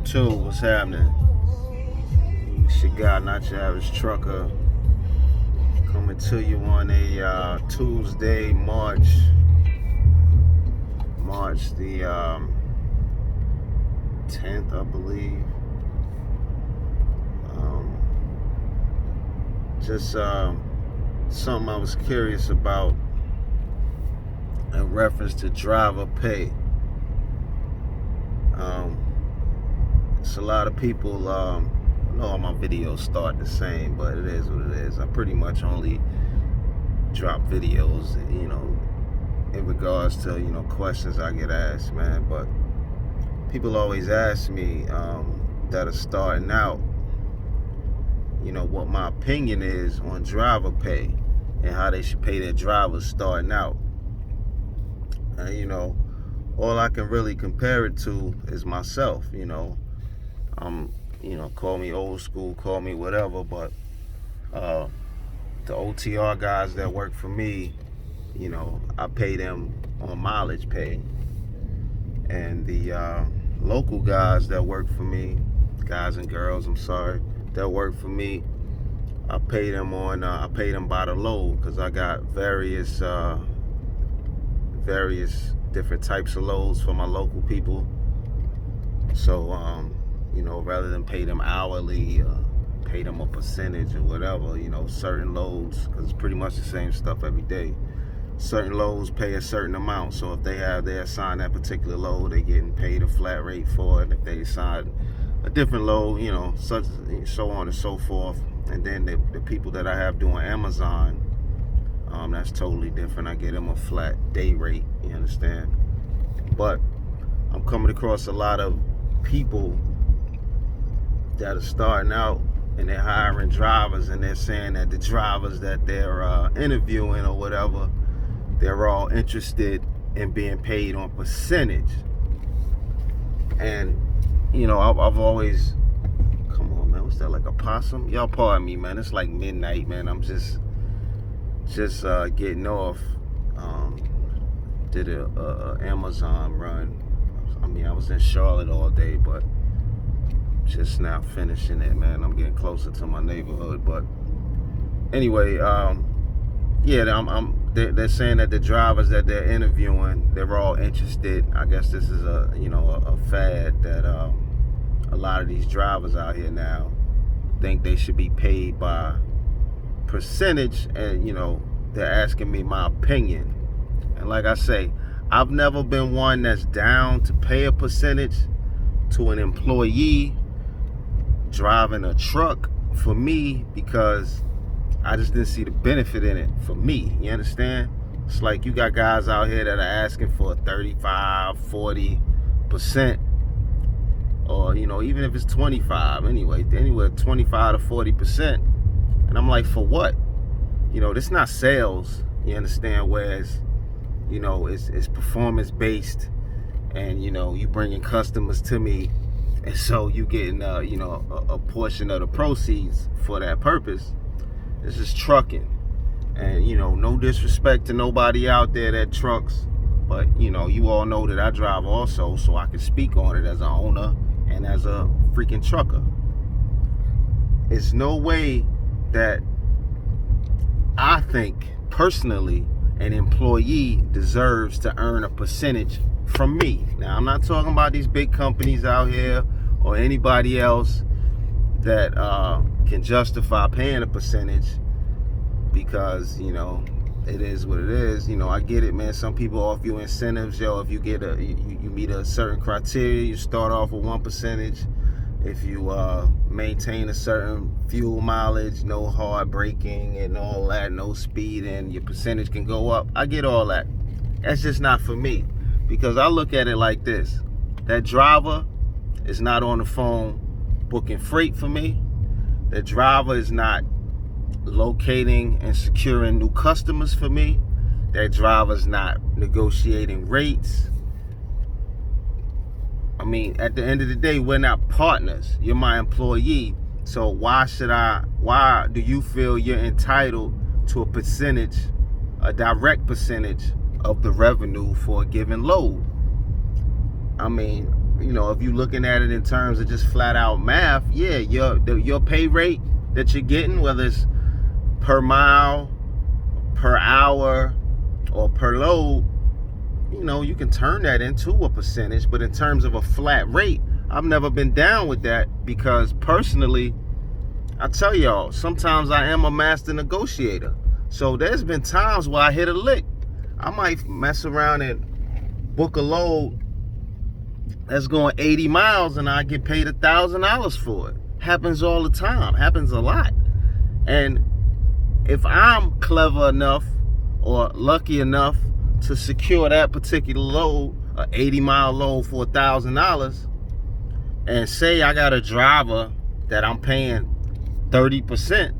YouTube, what's happening? It's your guy, Not Your Average Trucker, coming to you on a Tuesday, March the 10th, I believe. Just something I was curious about in reference to driver pay. It's a lot of people, I know all my videos start the same, but it is what it is. I pretty much only drop videos, in regards to, questions I get asked, man. But people always ask me that are starting out, what my opinion is on driver pay and how they should pay their drivers starting out. And, all I can really compare it to is myself, call me old school, call me whatever, but the OTR guys that work for me, I pay them on mileage pay. And the local guys that work for me, guys and girls, that work for me, I pay them by the load, because I got various different types of loads for my local people. So rather than pay them hourly, pay them a percentage or whatever, certain loads, because it's pretty much the same stuff every day. Certain loads pay a certain amount, so if they assign that particular load, they're getting paid a flat rate for it. If they assign a different load, so on and so forth. And then the people that I have doing Amazon, that's totally different. I get them a flat day rate, you understand? But I'm coming across a lot of people that are starting out and they're hiring drivers, and they're saying that the drivers that they're interviewing or whatever, they're all interested in being paid on percentage. And I've always, come on, man, what's that, like a possum? Y'all pardon me, man, it's like midnight, man. I'm just getting off. Did a Amazon run. I was in Charlotte all day, but just now finishing it, man. I'm getting closer to my neighborhood. But anyway, they're saying that the drivers that they're interviewing, they're all interested. I guess this is a fad that a lot of these drivers out here now think they should be paid by percentage, and they're asking me my opinion. And like I say, I've never been one that's down to pay a percentage to an employee driving a truck for me, because I just didn't see the benefit in it for me. You understand? It's like you got guys out here that are asking for 35-40%, or even if it's 25, anywhere 25 to 40%. And I'm like, for what? This not sales, you understand? Whereas it's performance based, and you bringing customers to me, and so you getting a portion of the proceeds for that purpose. This is trucking. And no disrespect to nobody out there that trucks, but you all know that I drive also, so I can speak on it as an owner and as a freaking trucker. It's no way that I think personally an employee deserves to earn a percentage from me. Now, I'm not talking about these big companies out here or anybody else that can justify paying a percentage, because it is what it is. I get it, man. Some people offer you incentives. If you get you meet a certain criteria, you start off with 1%. If you maintain a certain fuel mileage, no hard braking and all that, no speed, and your percentage can go up. I get all that. That's just not for me, because I look at it like this. That driver is not on the phone booking freight for me. That driver is not locating and securing new customers for me. That driver's not negotiating rates. At the end of the day, we're not partners. You're my employee. So why do you feel you're entitled to a percentage, a direct percentage of the revenue for a given load? you know, if you're looking at it in terms of just flat out math, yeah, your pay rate that you're getting, whether it's per mile, per hour, or per load, you know, you can turn that into a percentage. But in terms of a flat rate, I've never been down with that, because personally, I tell y'all, sometimes I am a master negotiator. So there's been times where I hit a lick. I might mess around and book a load that's going 80 miles and I get paid $1,000 for it. Happens all the time. Happens a lot. And if I'm clever enough or lucky enough to secure that particular load, an 80-mile load for $1,000, and say I got a driver that I'm paying 30%,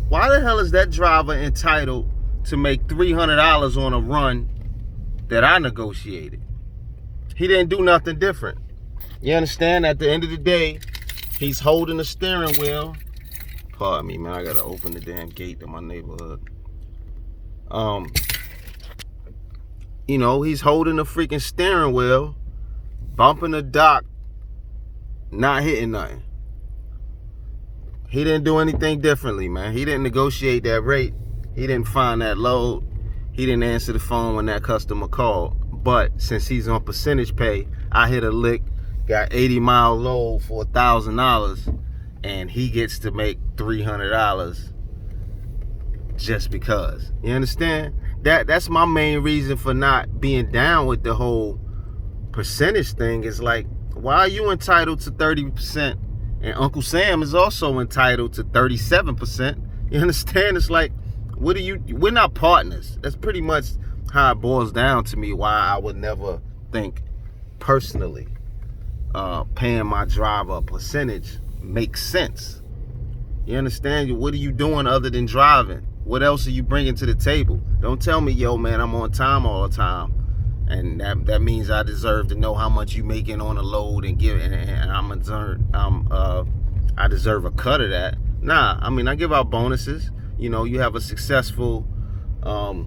why the hell is that driver entitled to make $300 on a run that I negotiated? He didn't do nothing different. You understand? At the end of the day, he's holding the steering wheel. Pardon me, man. I gotta open the damn gate to my neighborhood. You know, he's holding the freaking steering wheel, bumping the dock, not hitting nothing. He didn't do anything differently, man. He didn't negotiate that rate. He didn't find that load. He didn't answer the phone when that customer called. But since he's on percentage pay, I hit a lick, got 80-mile load for $1,000, and he gets to make $300 just because. You understand? That's my main reason for not being down with the whole percentage thing. Is like, why are you entitled to 30%? And Uncle Sam is also entitled to 37%. You understand? It's like, we're not partners. That's pretty much how it boils down to me, why I would never think personally paying my driver a percentage makes sense. You understand? What are you doing other than driving? What else are you bringing to the table? Don't tell me, yo, man, I'm on time all the time, and that means I deserve to know how much you making on a load and give, and I deserve a cut of that. Nah, I mean, I give out bonuses. You know, you have a successful what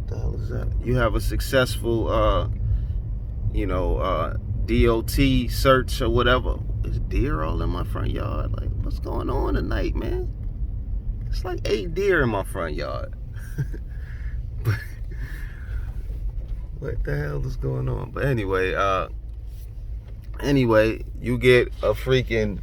the hell is that? You have a successful DOT search or whatever. Is deer all in my front yard? Like, what's going on tonight, man? It's like 8 deer in my front yard. But what the hell is going on? But anyway, you get a freaking,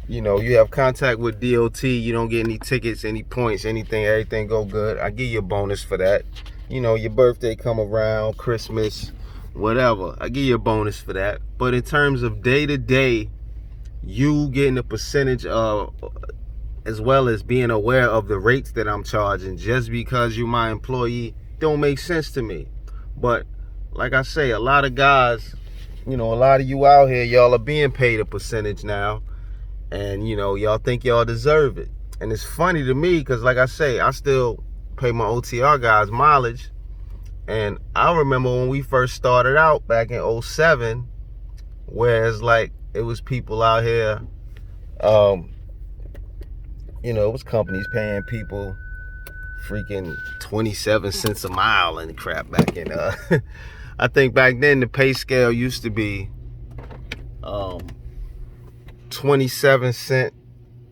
you know, you have contact with DOT, you don't get any tickets, any points, anything, everything go good. I give you a bonus for that. You know, your birthday come around, Christmas, whatever. I give you a bonus for that. But in terms of day-to-day, you getting a percentage of, as well as being aware of the rates that I'm charging just because you're my employee, don't make sense to me. But like I say, a lot of guys, you know, a lot of you out here, y'all are being paid a percentage now. And, you know, y'all think y'all deserve it. And it's funny to me because, like I say, I still pay my OTR guys mileage. And I remember when we first started out back in 07, whereas, like, it was people out here, you know, it was companies paying people freaking 27 cents a mile and crap back in, I think back then the pay scale used to be 27 cent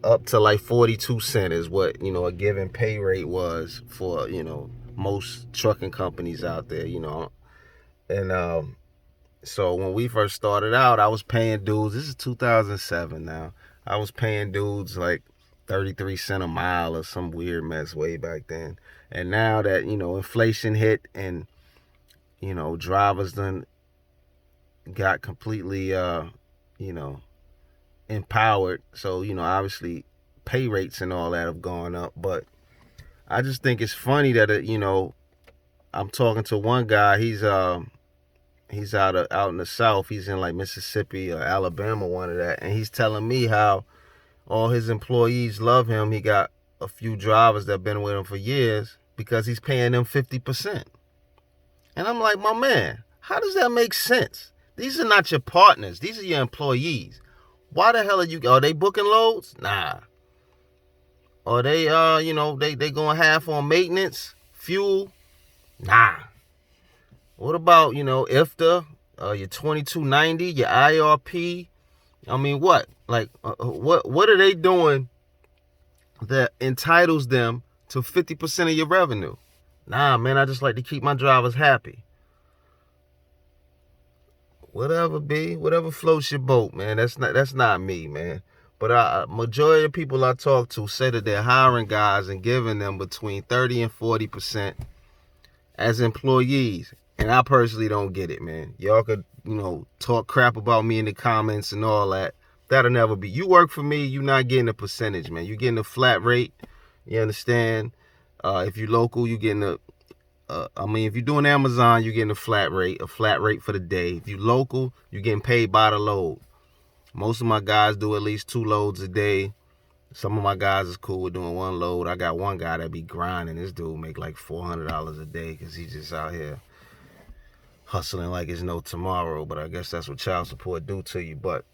up to like 42 cent is what, you know, a given pay rate was for, you know, most trucking companies out there, you know. And so when we first started out, I was paying dudes, this is 2007 now, I was paying dudes like 33 cent a mile or some weird mess way back then. And now that, you know, inflation hit and, you know, drivers done got completely, you know, empowered. So, you know, obviously pay rates and all that have gone up. But I just think it's funny that, you know, I'm talking to one guy, he's out in the South. He's in like Mississippi or Alabama, one of that. And he's telling me how all his employees love him. He got a few drivers that have been with him for years because he's paying them 50%. And I'm like, my man, how does that make sense? These are not your partners. These are your employees. Why the hell are they booking loads? Nah. Are they, you know, they going half on maintenance, fuel? Nah. What about, you know, IFTA, your 2290, your IRP. I mean, what? Like, what are they doing that entitles them to 50% of your revenue? Nah, man, I just like to keep my drivers happy. Whatever, B. Whatever floats your boat, man. That's not me, man. But majority of people I talk to say that they're hiring guys and giving them between 30 and 40% as employees. And I personally don't get it, man. Y'all could, talk crap about me in the comments and all that. That'll never be. You work for me, you're not getting a percentage, man. You're getting a flat rate. You understand? If you're local, you're getting if you're doing Amazon, you're getting a flat rate for the day. If you're local, you're getting paid by the load. Most of my guys do at least 2 loads a day. Some of my guys is cool with doing 1 load. I got one guy that be grinding. This dude make like $400 a day because he's just out here hustling like it's no tomorrow. But I guess that's what child support do to you. But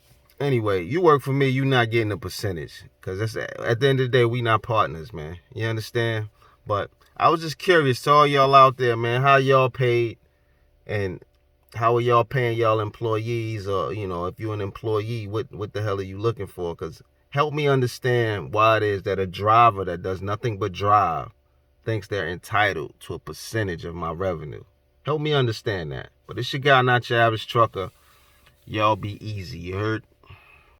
anyway, you work for me, you're not getting a percentage. Because at the end of the day, we not partners, man. You understand? But I was just curious to all y'all out there, man, how y'all paid and how are y'all paying y'all employees? Or, if you're an employee, what the hell are you looking for? Because help me understand why it is that a driver that does nothing but drive thinks they're entitled to a percentage of my revenue. Help me understand that. But it's your guy, Not Your Average Trucker. Y'all be easy, you heard?